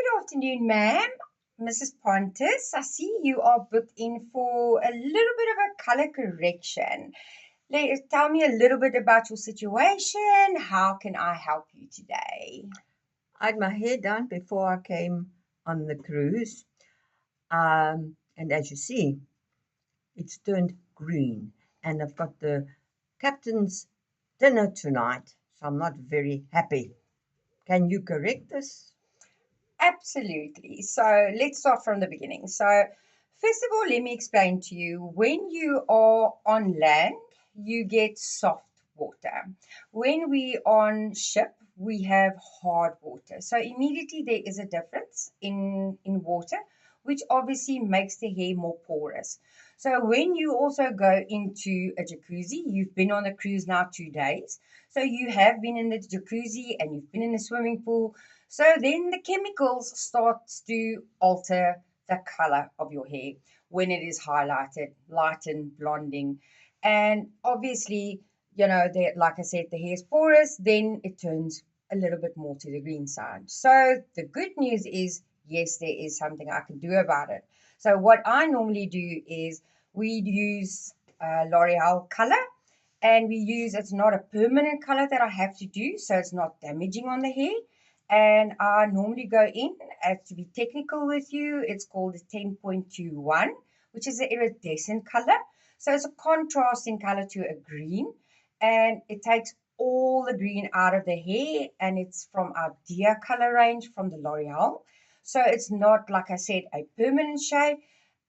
Good afternoon, ma'am. Mrs. Pontus, I see you are booked in for a little bit of a color correction. Tell me a little bit about your situation. How can I help you today? I had my hair done before I came on the cruise, and as you see, it's turned green. And I've got the captain's dinner tonight, so I'm not very happy. Can you correct this? Absolutely. So let's start from the beginning. So, first of all, let me explain to you when you are on land, you get soft water. When we on ship, we have hard water. So immediately there is a difference in water, which obviously makes the hair more porous. So when you also go into a jacuzzi, you've been on a cruise now 2 days. So you have been in the jacuzzi and you've been in the swimming pool, so then the chemicals starts to alter the color of your hair when it is highlighted, lighten, blonding. And obviously, like I said, the hair is porous, then it turns a little bit more to the green side. So the good news is, yes, there is something I can do about it. So what I normally do is we use L'Oreal color, and it's not a permanent color that I have to do, so it's not damaging on the hair. And I normally go in, to be technical with you, it's called a 10.21, which is an iridescent color. So it's a contrasting color to a green, and it takes all the green out of the hair, and it's from our Dia color range from the L'Oreal. So it's not, like I said, a permanent shade,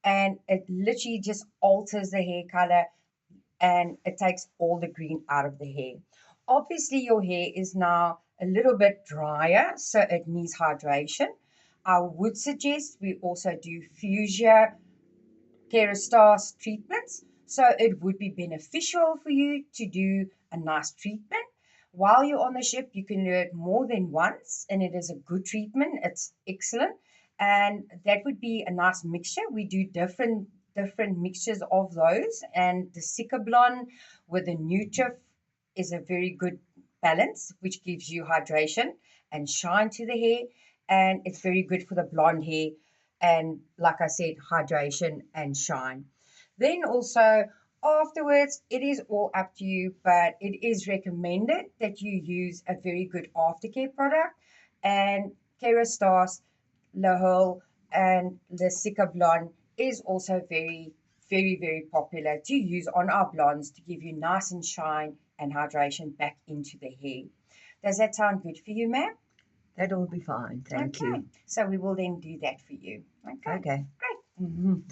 and it literally just alters the hair color and it takes all the green out of the hair. Obviously, your hair is now a little bit drier, so it needs hydration. I would suggest we also do Fuchsia Kerastase treatments. So it would be beneficial for you to do a nice treatment. While you're on the ship, you can do it more than once, and it is a good treatment. It's excellent. And that would be a nice mixture. We do different mixtures of those. And the Cicablon with the Nutrif is a very good balance, which gives you hydration and shine to the hair. And it's very good for the blonde hair and, like I said, hydration and shine. Then also afterwards, it is all up to you, but it is recommended that you use a very good aftercare product. And Kerastase, Lahul, and the Cicablon is also very popular to use on our blondes to give you nice and shine and hydration back into the hair. Does that sound good for you, ma'am? That'll be fine. Thank Okay. you. So we will then do that for you. Okay. Okay. Great.